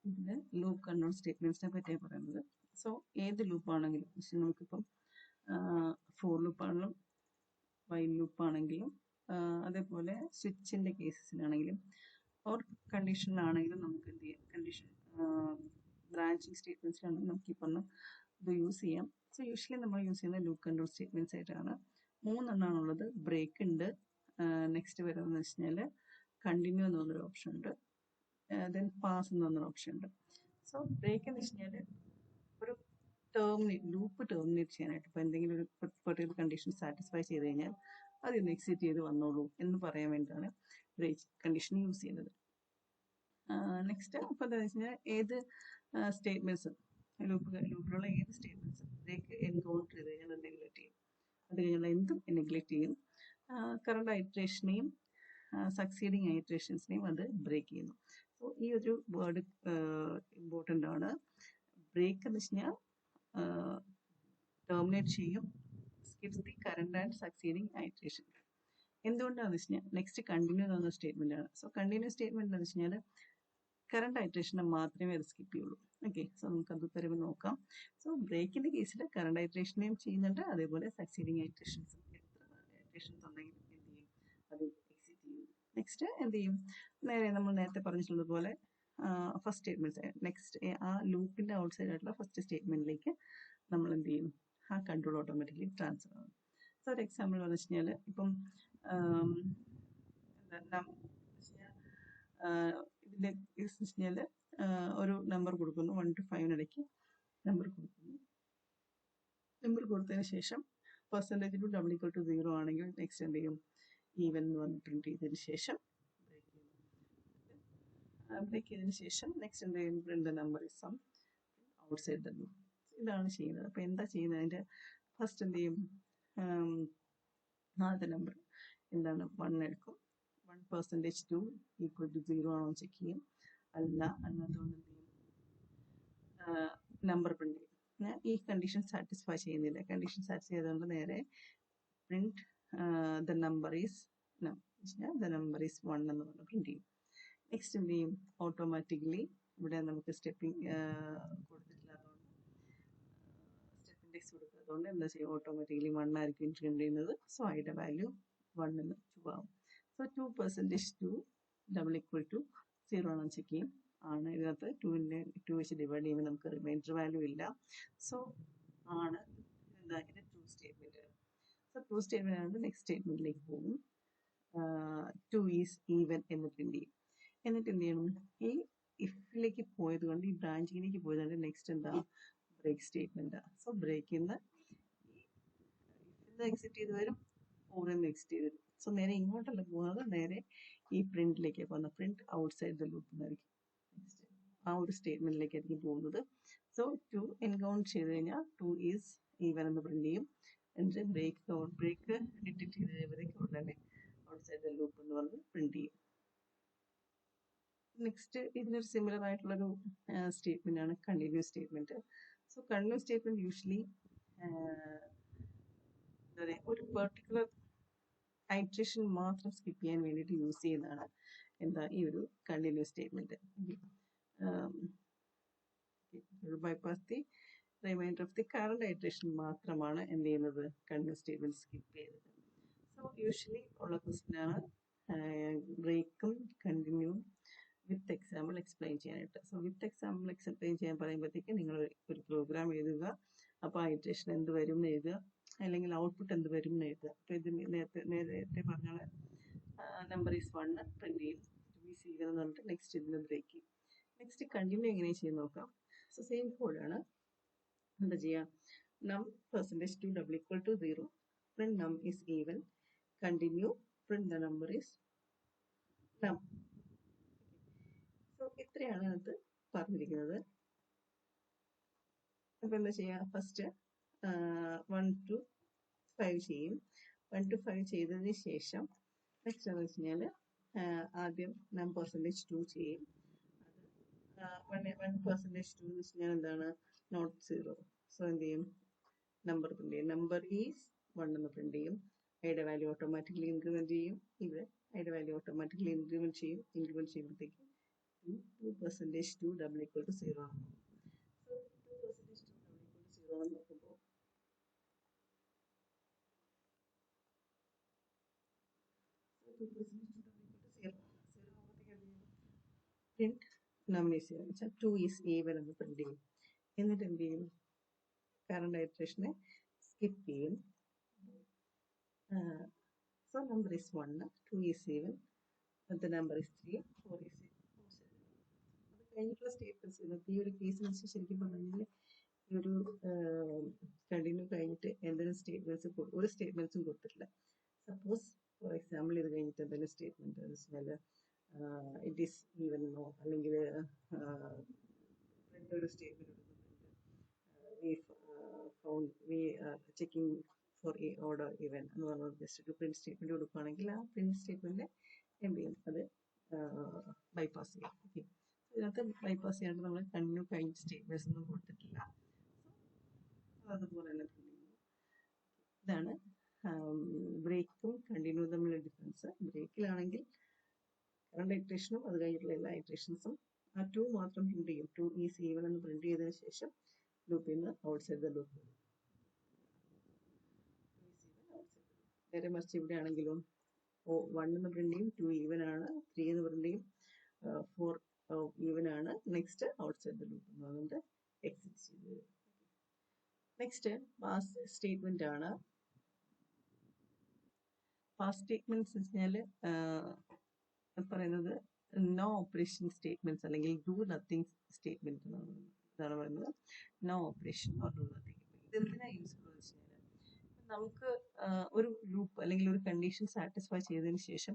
ഇതിൽ loop control സ്റ്റേറ്റ്മെന്റ്സിനെ പറ്റിയാണ് പറയുന്നത്. സോ ഏത് ലൂപ്പാണെങ്കിലും നമുക്കിപ്പം ഫോർ ലൂപ്പാണെങ്കിലും വൈൽ ലൂപ്പാണെങ്കിലും അതേപോലെ സ്വിച്ചിൻ്റെ കേസസിലാണെങ്കിലും ഓർ കണ്ടീഷനിലാണെങ്കിലും നമുക്ക് എന്ത് ചെയ്യാം, കണ്ടീഷൻ ബ്രാഞ്ചിങ് സ്റ്റേറ്റ്മെൻറ്റ്സിലാണെങ്കിൽ നമുക്ക് ഈ പറഞ്ഞ ഇത് യൂസ് ചെയ്യാം. സോ യൂഷ്വലി നമ്മൾ യൂസ് ചെയ്യുന്ന ലൂപ്പ് കൺട്രോൾ സ്റ്റേറ്റ്മെൻറ്റ്സ് ആയിട്ടാണ്. 3 എണ്ണമാണുള്ളത്. ബ്രേക്ക് ഉണ്ട്, നെക്സ്റ്റ് വരുന്നതെന്ന് വെച്ച് കഴിഞ്ഞാൽ കണ്ടിന്യൂ എന്ന് പറഞ്ഞൊരു ഓപ്ഷൻ ഉണ്ട്, ദെൻ പാസ് എന്ന് പറഞ്ഞൊരു ഓപ്ഷൻ ഉണ്ട്. സോ ബ്രേക്ക് എന്ന് വെച്ച് കഴിഞ്ഞാൽ ഒരു ലൂപ്പ് ടെർമിനേറ്റ് ചെയ്യാനായിട്ട്, ഇപ്പോൾ എന്തെങ്കിലും ഒരു പെർട്ടിക്കുലർ കണ്ടീഷൻ സാറ്റിസ്ഫൈ ചെയ്ത് കഴിഞ്ഞാൽ അതിന്ന് എക്സിറ്റ് ചെയ്ത് വന്നോളൂ എന്ന് പറയാൻ വേണ്ടിയിട്ടാണ് ബ്രേക്ക് കണ്ടീഷൻ യൂസ് ചെയ്യുന്നത്. നെക്സ്റ്റ് അപ്പോൾ എന്താണെന്ന് വെച്ച് കഴിഞ്ഞാൽ ഏത് സ്റ്റേറ്റ്മെൻറ്റ്സും ലൂപ്പിലുള്ള ഏത് സ്റ്റേറ്റ്മെൻറ്റ്സും ബ്രേക്ക് എൻകൗണ്ടർ ചെയ്ത് കഴിഞ്ഞാൽ നെഗ്ലക്ട് ചെയ്യും. അത് കഴിഞ്ഞുള്ള എന്തും നെഗ്ലക്ട് ചെയ്യും. കറണ്ട് ഐട്രേഷനെയും സക്സീഡിങ് ഐട്രേഷൻസിനെയും അത് ബ്രേക്ക് ചെയ്യുന്നു. സോ ഈ ഒരു വേർഡ് ഇമ്പോർട്ടൻ്റ് ആണ്. ബ്രേക്ക് എന്ന് വെച്ച് കഴിഞ്ഞാൽ ടെർമിനേറ്റ് ചെയ്യും, skips the current and succeeding iteration. എന്തുകൊണ്ടാണെന്ന് വെച്ച് കഴിഞ്ഞാൽ നെക്സ്റ്റ് കണ്ടിന്യൂ എന്ന് പറഞ്ഞ സ്റ്റേറ്റ്മെന്റ് ആണ്. സോ കണ്ടിന്യൂ സ്റ്റേറ്റ്മെന്റ് എന്ന് വെച്ച് കഴിഞ്ഞാൽ കറണ്ട് ഐട്രേഷനെ മാത്രമേ അത് സ്കിപ്പ് ചെയ്യുള്ളൂ. ഓക്കെ, സോ നമുക്കത് തരുമ്പോൾ നോക്കാം. സോ ബ്രേക്കിന്റെ കേസിൽ കറണ്ട് ഐട്രേഷനെയും ചെയ്യുന്നുണ്ട്, അതേപോലെ സക്സീഡിങ് ഐട്രേഷൻസും എത്ര ഐട്രേഷൻസ് ഉണ്ടെങ്കിലും എന്ത് ചെയ്യും, അത് എക്സിറ്റ് ചെയ്യും. നെക്സ്റ്റ് എന്ത് ചെയ്യും, നമ്മൾ നേരത്തെ പറഞ്ഞിട്ടുള്ളത് പോലെ ഫസ്റ്റ് സ്റ്റേറ്റ്മെന്റ് നെക്സ്റ്റ് ആ ലൂപ്പിന്റെ ഔട്ട് സൈഡ് ആയിട്ടുള്ള ഫസ്റ്റ് സ്റ്റേറ്റ്മെന്റിലേക്ക് നമ്മൾ എന്ത് ചെയ്യും, ആ കൺട്രോൾ ഓട്ടോമാറ്റിക്കലി ട്രാൻസ്ഫർ ആകും. സോ ഒരു എക്സാമ്പിൾ പറഞ്ഞു വെച്ച് കഴിഞ്ഞാൽ ഇപ്പം ഇതിൻ്റെ വെച്ച് കഴിഞ്ഞാൽ ഒരു നമ്പർ കൊടുക്കുന്നു, 1 to 5 നമ്പർ കൊടുക്കുന്നു. നമ്പർ കൊടുത്തതിന് ശേഷം percentage two double equal to 0 ആണെങ്കിൽ നെക്സ്റ്റ് എന്ത് ചെയ്യും, ഈവൻ എന്ന് പറഞ്ഞ് പ്രിന്റ് ചെയ്തതിന് ശേഷം ബ്രേക്ക് ചെയ്തതിന് ശേഷം നെക്സ്റ്റ് എന്ത് ചെയ്യും, print the number is sum outside the loop. ഇതാണ് ചെയ്യുന്നത്. അപ്പോൾ എന്താ ചെയ്യുന്നത്, അതിൻ്റെ ഫസ്റ്റ് എന്ത് ചെയ്യും, ആദ്യത്തെ നമ്പർ എന്താണ് 1 എടുക്കും, 1% 2 ഈക്വൽ ടു 0 ആണോ ചെക്ക് ചെയ്യും, അല്ലാത്തതുകൊണ്ട് എന്ത് ചെയ്യും, നമ്പർ പ്രിന്റ് ചെയ്യും. ഈ കണ്ടീഷൻ സാറ്റിസ്ഫൈ ചെയ്യുന്നില്ല, കണ്ടീഷൻ സാറ്റിസ്ഫൈ ചെയ്തുകൊണ്ട് നേരെ print the number is the number is 1 എന്ന് പറഞ്ഞ് പ്രിന്റ് ചെയ്യും. നെക്സ്റ്റ് എന്ത് ചെയ്യും, ഓട്ടോമാറ്റിക്കലി ഇവിടെ നമുക്ക് സ്റ്റെപ്പിംഗ് കൊടുത്തിട്ടില്ലാത്തതുകൊണ്ട് സ്റ്റെപ്പ് ഇൻഡെക്സ് കൊടുക്കാത്തതുകൊണ്ട് എന്താ ചെയ്യും, ഓട്ടോമാറ്റിക്കലി 1 ആയിരിക്കും പ്രിന്റ് ചെയ്യുന്നത്. സോ ഐയുടെ വാല്യൂ 1 എന്ന് 2 ആവും. സോ 2% 2 ഡബിൾ ഈക്വൽ ടു 0 ആണെന്ന് ചെക്ക് ചെയ്യും. ആണ്, ഇതിനകത്ത് 2 വെച്ച് ഡിവൈഡ് ചെയ്യുമ്പോൾ നമുക്ക് റിമൈൻഡർ വാല്യൂ ഇല്ല. സോ ആണ് എന്താ ഇതിൻ്റെ true statement. So true statement ആണ്. നെക്സ്റ്റ് സ്റ്റേറ്റ്മെന്റിലേക്ക് പോകും, 2 ഈസ് ഈവൻ എന്ന് പ്രിന്റ് ചെയ്യും. എന്നിട്ട് എന്ത് ചെയ്യണം, ഈ ഇഫിലേക്ക് പോയത് കൊണ്ട്, ഈ ബ്രാഞ്ചിങ്ങിലേക്ക് പോയത് കൊണ്ട് നെക്സ്റ്റ് എന്താ, ബ്രേക്ക് സ്റ്റേറ്റ്മെന്റ്. സോ ബ്രേക്കിൽ നിന്ന് എക്സിറ്റ് ചെയ്ത് വരും, ഓറിൽ നിന്ന് എക്സിറ്റ് ചെയ്ത് വരും. സോ നേരെ ഇങ്ങോട്ടല്ല പോകുന്നത്, നേരെ ഈ പ്രിന്റിലേക്ക് പോകുന്നത്, print out side the loop എന്നായിരിക്കും ആ ഒരു സ്റ്റേറ്റ്മെന്റിലേക്കായിരിക്കും പോകുന്നത്. സോ 2 എൻകൗണ്ട് ചെയ്ത് കഴിഞ്ഞാൽ 2 ഈസ് ഈവൻ എന്ന് പ്രിന്റ് ചെയ്യും. എന്നിട്ട് ബ്രേക്ക് ഡിറ്റക്ട് ചെയ്ത് കഴിയുമ്പോഴേക്കും ഉടനെ ഔട്ട് സൈഡ് ദ ലൂപ്പ് എന്ന് പറഞ്ഞ് പ്രിന്റ് ചെയ്യും. നെക്സ്റ്റ് ഇതിനൊരു സിമിലർ ആയിട്ടുള്ളൊരു സ്റ്റേറ്റ്മെന്റ് ആണ് continuous statement. So continuous statement usually എന്താ പറയുക, ഒരു പെർട്ടിക്കുലർ ഐട്രേഷൻ മാത്രം സ്കിപ്പ് ചെയ്യാൻ വേണ്ടിയിട്ട് യൂസ് ചെയ്യുന്നതാണ് എന്താ ഈ ഒരു continues statement. Bypass the reminder of the current iteration മാത്രമാണ് എന്ത് ചെയ്യുന്നത്, കണ്ടിന്യൂസ് സ്റ്റേറ്റ്മെന്റ് സ്കിപ്പ് ചെയ്തത്. സോ യൂഷ്വലി ഉള്ള ക്വസ്റ്റ്യൻ ആണ് ബ്രേക്കും കണ്ടിന്യൂവും വിത്ത് എക്സാമ്പിൾ എക്സ്പ്ലെയിൻ ചെയ്യാനായിട്ട്. സോ വിത്ത് എക്സാമ്പിൾ എക്സ്പ്ലെയിൻ ചെയ്യാൻ പറയുമ്പോഴത്തേക്ക് നിങ്ങൾ ഒരു പ്രോഗ്രാം എഴുതുക, അപ്പോൾ ഐട്രേഷൻ എന്ത് വരും എന്ന് എഴുതുക, അല്ലെങ്കിൽ ഔട്ട്പുട്ട് എന്ത് വരും എന്ന് എഴുതുക. അപ്പോൾ ഇത് നേരത്തെ പറഞ്ഞ നമ്പർ ഈസ് 1 പ്രിന്റ് ചെയ്യും, 2 ഈസ് ഈവൻ എന്ന് പറഞ്ഞിട്ട് നെക്സ്റ്റ് ഇതിന് ബ്രേക്ക് ചെയ്യും. നെക്സ്റ്റ് കണ്ടിന്യൂ എങ്ങനെ ചെയ്ത് നോക്കാം. സോ സെയിം കോഡാണ്. എന്താ ചെയ്യുക, num percentage 2 double equal to 0 print num is even, continue print the number is num. So ഇത്രയാണ് അത് പറഞ്ഞിരിക്കുന്നത്. അപ്പോൾ എന്താ ചെയ്യുക, ഫസ്റ്റ് 1 to 5 ചെയ്യും. 1 to 5 ചെയ്തതിന് ശേഷം നെക്സ്റ്റ് എന്ന് വെച്ച് കഴിഞ്ഞാൽ ആദ്യം നം പെർസെൻറ്റേജ് 2 ചെയ്യും. അത് 1% 2 എന്ന് വെച്ച് കഴിഞ്ഞാൽ എന്താണ്, നോട്ട് 0. സോ എന്ത് ചെയ്യും, നമ്പർ പ്രിന്റ് ചെയ്യും, നമ്പർ ഈസ് 1 എന്ന് പ്രിന്റ് ചെയ്യും. ഐയുടെ വാല്യൂ ഓട്ടോമാറ്റിക്കലി ഇൻക്രിമെന്റ് ചെയ്യും. ഇവിടെ ഐയുടെ വാല്യൂ ഓട്ടോമാറ്റിക്കലി ഇൻക്രിമെന്റ് ചെയ്യും. ഇൻക്രിമെന്റ് ചെയ്യുമ്പോഴത്തേക്ക് 2% 2 double equal to 0 ആണ്. So 2% 2 double equal to 0 എന്ന് നോക്കുമ്പോൾ 2% 2 double equal to 0 ആകുമ്പോഴത്തേക്ക് എന്ത് ചെയ്യും? പ്രിന്റ് നമ്പേഴ്സ് വെച്ചാൽ 2 is even എന്ന് പ്രിന്റ് ചെയ്യും. എന്നിട്ട് എന്ത് ചെയ്യും? കറണ്ട് ഇറ്ററേഷനെ സ്കിപ്പ് ചെയ്യും. So number is 1, 2 is even, the number is 3, 4 is even. അത് കഴിഞ്ഞിട്ടുള്ള സ്റ്റേറ്റ്മെന്റ്സ് ഈ ഒരു കേസിൽ വെച്ച് ശരിക്കും പറഞ്ഞു കഴിഞ്ഞാൽ ഈ ഒരു കണ്ടിന്യൂ കഴിഞ്ഞിട്ട് എന്തെങ്കിലും സ്റ്റേറ്റ്മെന്റ്സ് ഒരു സ്റ്റേറ്റ്മെന്റ്സും കൊടുത്തിട്ടില്ല. സപ്പോസ് ഫോർ എക്സാമ്പിൾ ഇത് കഴിഞ്ഞിട്ട് എന്തെങ്കിലും സ്റ്റേറ്റ്മെന്റ് എന്ന് വെച്ചാൽ ഇറ്റ് ഈസ് ഈവൻ നോ അല്ലെങ്കിൽ ഒരു statement we are checking for a order even എന്ന് പറഞ്ഞാൽ ജസ്റ്റ് ഒരു പ്രിന്റ് സ്റ്റേറ്റ്മെന്റ് കൊടുക്കുകയാണെങ്കിൽ ആ പ്രിന്റ് സ്റ്റേറ്റ്മെന്റ് എന്ത് ചെയ്യും? അത് ബൈപ്പാസ് ചെയ്യും. ഓക്കെ, ഇതിനകത്ത് ബൈപ്പാസ് ചെയ്യാണ്ട് നമ്മൾ കണ്ടിന്യൂ കഴിഞ്ഞ സ്റ്റേറ്റ്മെന്റ്സ് ഒന്നും കൊടുത്തിട്ടില്ല. അതുപോലെ തന്നെ ഇതാണ് ബ്രേക്കും കണ്ടിന്യൂ തമ്മിലുള്ള ഡിഫറൻസ്. ബ്രേക്കിലാണെങ്കിൽ കറണ്ട് ഇറ്ററേഷനും അത് കഴിഞ്ഞിട്ടുള്ള എല്ലാ ഇറ്ററേഷൻസും ആ 2 മാത്രം പ്രിന്റ് ചെയ്യും. 2 ഈസ് ഈവൻ എന്ന് പ്രിന്റ് ചെയ്തതിനു ശേഷം ലൂപ്പിൽ നിന്ന് ഔട്ട്സൈഡ് ദ ലൂപ്പ്. നേരെ മറിച്ച് ഇവിടെ ആണെങ്കിലും 1 എന്ന് പ്രിന്റ് ചെയ്യും, 2 ഈവൻ ആണ്, 3 എന്ന് പ്രിന്റ് ചെയ്യും, 4 ഈവൻ ആണ്, നെക്സ്റ്റ് ഔട്ട്സൈഡ് ദ ലൂപ്പ് അതുകൊണ്ട് എക്സിറ്റ് ചെയ്ത്. നെക്സ്റ്റ് പാസ് സ്റ്റേറ്റ്മെന്റ് ആണ്. പാസ് സ്റ്റേറ്റ്മെന്റ്സ് വെച്ചാൽ പറയുന്നത് നോ ഓപ്പറേഷൻ സ്റ്റേറ്റ്മെന്റ്സ് അല്ലെങ്കിൽ ഡു നത്തിങ് സ്റ്റേറ്റ്മെന്റ് ഇതാണ് പറയുന്നത്. No operation or do nothing. ഇതെന്തിനാണ് യൂസ്ഫുൾ എന്ന് വെച്ച് കഴിഞ്ഞാൽ നമുക്ക് ഒരു ലൂപ്പ് അല്ലെങ്കിൽ ഒരു കണ്ടീഷൻ സാറ്റിസ്ഫൈ ചെയ്തതിന് ശേഷം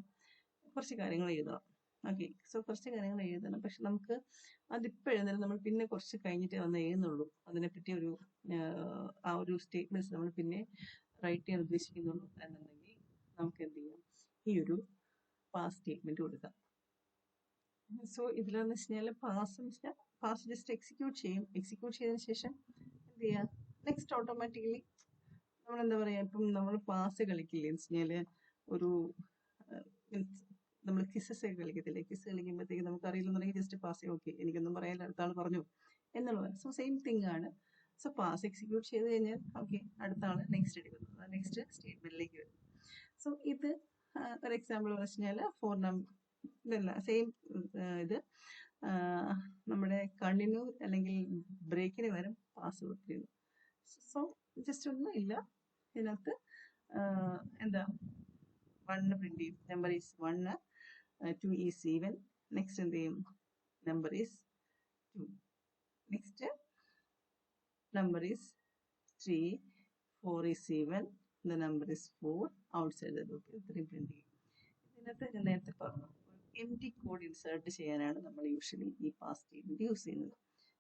കുറച്ച് കാര്യങ്ങൾ എഴുതണം. ഓക്കെ, സോ കുറച്ച് കാര്യങ്ങൾ എഴുതണം. പക്ഷെ നമുക്ക് അതിപ്പോൾ എഴുതുന്നത് നമ്മൾ പിന്നെ കുറച്ച് കഴിഞ്ഞിട്ട് വന്ന് എഴുതുന്നുള്ളൂ. അതിനെപ്പറ്റി ഒരു ആ ഒരു സ്റ്റേറ്റ്മെന്റ്സ് നമ്മൾ പിന്നെ റൈറ്റ് ചെയ്യാൻ ഉദ്ദേശിക്കുന്നുള്ളൂ എന്നുണ്ടെങ്കിൽ നമുക്ക് എന്ത് ചെയ്യാം? ഈ ഒരു പാസ് സ്റ്റേറ്റ്മെന്റ് കൊടുക്കാം. സോ ഇതിലെന്ന് വെച്ച് കഴിഞ്ഞാൽ പാസ് ജസ്റ്റ് എക്സിക്യൂട്ട് ചെയ്യും. എക്സിക്യൂട്ട് ചെയ്തതിന് ശേഷം എന്ത് ചെയ്യാം? നെക്സ്റ്റ് ഓട്ടോമാറ്റിക്കലി നമ്മൾ എന്താ പറയാ, ഇപ്പം നമ്മൾ പാസ് കളിക്കില്ലേ എന്ന് വെച്ച് കഴിഞ്ഞാല് ഒരു മീൻസ് നമ്മൾ കിസ്സസ് ഒക്കെ കളിക്കത്തില്ലേ? കിസ് കളിക്കുമ്പോഴത്തേക്ക് നമുക്ക് അറിയില്ലെന്നുണ്ടെങ്കിൽ ജസ്റ്റ് പാസ് ചെയ്യും. ഓക്കെ, എനിക്കൊന്നും പറയാൻ അടുത്ത ആൾ പറഞ്ഞു എന്നുള്ളത്. സോ സെയിം തിങ് ആണ്. സോ പാസ് എക്സിക്യൂട്ട് ചെയ്ത് കഴിഞ്ഞാൽ ഓക്കെ, അടുത്ത ആൾ നെക്സ്റ്റ് എടുക്കുന്നു, നെക്സ്റ്റ് സ്റ്റേറ്റ്മെന്റിലേക്ക് വരുന്നു. സോ ഇത് ഒരു എക്സാമ്പിൾ എന്ന് വെച്ച് കഴിഞ്ഞാൽ ഇതല്ല സെയിം ഇത് നമ്മുടെ കണ്ടിന്യൂ അല്ലെങ്കിൽ ബ്രേക്കിന് വരും പാസ് കൊടുത്തിരുന്നു. സോ ജസ്റ്റ് ഒന്നും ഇല്ല ഇതിനകത്ത് എന്താ 1 പ്രിന്റ് ചെയ്യും, number is 1, 2 is even, next എന്ത് ചെയ്യും? Number is 2, next number is 3, 4 is even, the number is 4, outside the loop. ഇത്രയും പ്രിന്റ് ചെയ്യും. ഇതിനകത്ത് ഞാൻ നേരത്തെ പറഞ്ഞു എംപ്റ്റി കോഡ് ഇൻസേർട്ട് ചെയ്യാനാണ് നമ്മൾ യൂഷ്വലി ഈ പാസ് സ്റ്റേറ്റ്മെന്റ് യൂസ് ചെയ്യുന്നത്.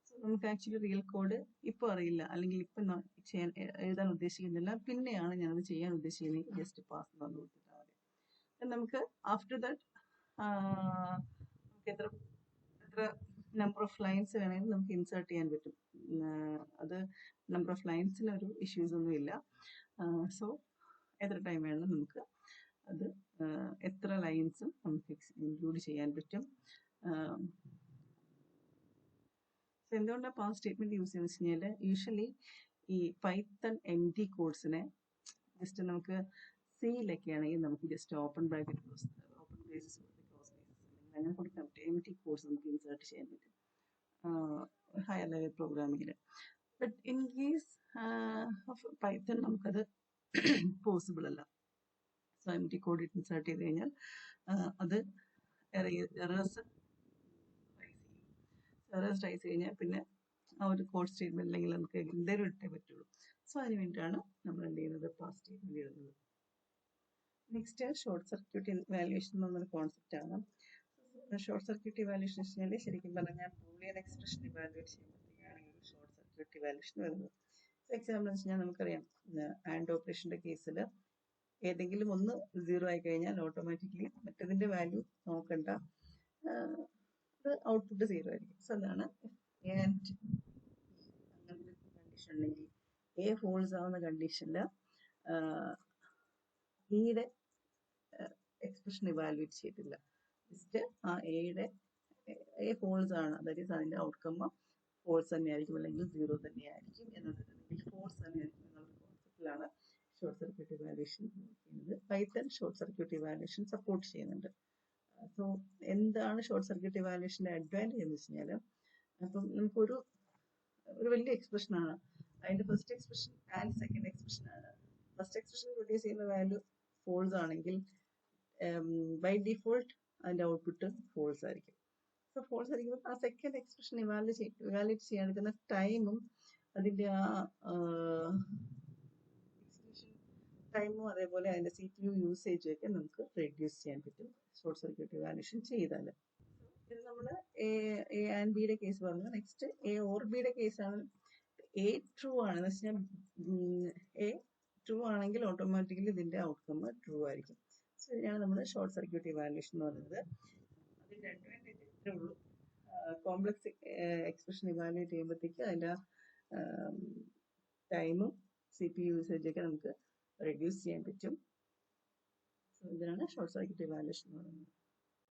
സോ നമുക്ക് ആക്ച്വലി റിയൽ കോഡ് ഇപ്പോൾ അറിയില്ല അല്ലെങ്കിൽ ഇപ്പം ചെയ്യാൻ എഴുതാൻ ഉദ്ദേശിക്കുന്നില്ല, പിന്നെയാണ് ഞാനത് ചെയ്യാൻ ഉദ്ദേശിക്കുന്നത്, ജസ്റ്റ് പാസ് തന്നു കൊടുത്തിട്ടാൽ മതി. നമുക്ക് ആഫ്റ്റർ ദാറ്റ് നമുക്ക് എത്ര നമ്പർ ഓഫ് ലൈൻസ് വേണമെങ്കിൽ നമുക്ക് ഇൻസേർട്ട് ചെയ്യാൻ പറ്റും. അത് നമ്പർ ഓഫ് ലൈൻസിന് ഒരു ഇഷ്യൂസ് ഒന്നും ഇല്ല. സോ എത്ര ടൈം വേണം നമുക്ക് അത് എത്ര ലൈൻസും നമുക്ക് ഇൻക്ലൂഡ് ചെയ്യാൻ പറ്റും. എന്തുകൊണ്ടാണ് പാസ് സ്റ്റേറ്റ്മെന്റ് യൂസ് ചെയ്യുന്നത് വെച്ച് കഴിഞ്ഞാൽ യൂഷ്വലി ഈ പൈത്തൺ എംപ്റ്റി കോഡ്സിനെ ജസ്റ്റ് നമുക്ക് സിയിലൊക്കെ ആണെങ്കിൽ നമുക്ക് just open bracket open braces close braces അങ്ങനെ കൊടുക്കാൻ പറ്റും. എംപ്റ്റി കോഡ്സ് നമുക്ക് ഇൻസേർട്ട് ചെയ്യാൻ പറ്റും ഹയർ ലെവൽ പ്രോഗ്രാമിങ്ങിൽ. But in case of Python നമുക്കത് പോസിബിൾ അല്ല. സോ എംപ്റ്റി കോഡ് ഇൻസേർട്ട് ചെയ്ത് കഴിഞ്ഞാൽ അത് എറേഴ്സ് റൈസ് കഴിഞ്ഞാൽ പിന്നെ ആ ഒരു കോഡ് സ്റ്റേറ്റ്മെന്റ് അല്ലെങ്കിൽ നമുക്ക് എന്തെങ്കിലും ഇട്ടേ പറ്റുള്ളൂ. സോ അതിന് വേണ്ടിയിട്ടാണ് നമ്മൾ എന്ത് ചെയ്യുന്നത്, പാസ് സ്റ്റേറ്റ്മെന്റ് എഴുതുന്നത്. നെക്സ്റ്റ് ഷോർട്ട് സർക്യൂട്ട് ഇവാലുവേഷൻ എന്നൊരു കോൺസെപ്റ്റ് ആണ്. ഷോർട്ട് സർക്യൂട്ട് ഇവാലുവേഷൻ വെച്ച് കഴിഞ്ഞാൽ ശരിക്കും പറഞ്ഞാൽ ബൂളിയൻ എക്സ്പ്രഷൻ ഇവാലുവേറ്റ് ചെയ്യുമ്പോഴത്തേക്കാണ് ഈ ഷോർട്ട് സർക്യൂട്ട് ഇവാലുവേഷൻ വരുന്നത്. എക്സാമ്പിൾ വെച്ച് കഴിഞ്ഞാൽ നമുക്കറിയാം ആൻഡ് ഓപ്പറേഷന്റെ കേസിൽ ഏതെങ്കിലും ഒന്ന് 0 ആയി കഴിഞ്ഞാൽ ഓട്ടോമാറ്റിക്കലി മറ്റതിന്റെ വാല്യൂ നോക്കണ്ട, ഔട്ട്പുട്ട് 0 ആയിരിക്കും. സോ അതാണ് അങ്ങനത്തെ കണ്ടീഷൻ ഉണ്ടെങ്കിൽ എ ഫോൾസ് ആവുന്ന കണ്ടീഷനിൽ ബിയുടെ എക്സ്പ്രഷൻ ഇവാലുവേറ്റ് ചെയ്തില്ല, ജസ്റ്റ് ആ എയുടെ എ ഫോൾസ് ആണ്, ദാറ്റ് ഈസ് അതിൻ്റെ ഔട്ട്കം ഫോൾസ് തന്നെയായിരിക്കും അല്ലെങ്കിൽ 0 തന്നെയായിരിക്കും എന്നുള്ളത് ഫോൾസ് തന്നെയായിരിക്കും എന്നുള്ള കോൺസെപ്റ്റിലാണ് ഷോർട്ട് സർക്യൂട്ട് ഇവാലുവേഷൻ ചെയ്യുന്നത്. Python short circuit evaluation support ചെയ്യുന്നുണ്ട്. സോ എന്താണ് ഷോർട്ട് സർക്യൂട്ട് ഇവാലുവേഷൻ്റെ അഡ്വാൻറ്റേജ് എന്ന് വെച്ച് കഴിഞ്ഞാൽ, അപ്പം നമുക്കൊരു വലിയ എക്സ്പ്രഷനാണ്, അതിൻ്റെ ഫസ്റ്റ് എക്സ്പ്രഷൻ ആൻഡ് സെക്കൻഡ് എക്സ്പ്രഷനാണ്. ഫസ്റ്റ് എക്സ്പ്രഷൻ പ്രൊഡ്യൂസ് ചെയ്യുന്ന വാല്യൂ ഫോൾസ് ആണെങ്കിൽ ബൈ ഡിഫോൾട്ട് അതിൻ്റെ ഔട്ട്പുട്ട് ഫോൾസ് ആയിരിക്കും. സോ ഫോൾസ് ആയിരിക്കുമ്പോൾ ആ സെക്കൻഡ് എക്സ്പ്രഷൻ ഇവാലുവേറ്റ് ചെയ്യാൻ എടുക്കുന്ന ടൈമും അതിൻ്റെ ആ എക്സിക്യൂഷൻ ടൈമും അതേപോലെ അതിൻ്റെ CPU യൂസേജും ഒക്കെ നമുക്ക് റെഡ്യൂസ് ചെയ്യാൻ പറ്റും ഷോർട്ട് സർക്യൂട്ട് ഇവാലുവേഷൻ ചെയ്താൽ. ഇത് നമ്മൾ എ ആൻഡ് ബിയുടെ കേസ് പറഞ്ഞു. നെക്സ്റ്റ് എ ഓർ ബിയുടെ കേസാണ്. എ ട്രൂ ആണെന്ന് വെച്ചാൽ എ ട്രൂ ആണെങ്കിൽ ഓട്ടോമാറ്റിക്കലി ഇതിൻ്റെ ഔട്ട്കം ട്രൂ ആയിരിക്കും. സോ ഇതിനാണ് നമ്മൾ ഷോർട്ട് സർക്യൂട്ട് ഇവാലുവേഷൻ എന്ന് പറയുന്നത്. അതിൻ്റെ അഡ്വാൻറ്റേജ് ഇത്രേ ഉള്ളൂ. കോംപ്ലക്സ് എക്സ്പ്രഷൻ ഇവാലുവേറ്റ് ചെയ്യുമ്പോഴത്തേക്ക് അതിൻ്റെ ടൈമും CPU യൂസേജൊക്കെ നമുക്ക് റെഡ്യൂസ് ചെയ്യാൻ പറ്റും. സോ ഇതിനാണ് ഷോർട്ട് സർക്യൂട്ട് ഇവാലുവേഷൻ എന്ന് പറയുന്നത്.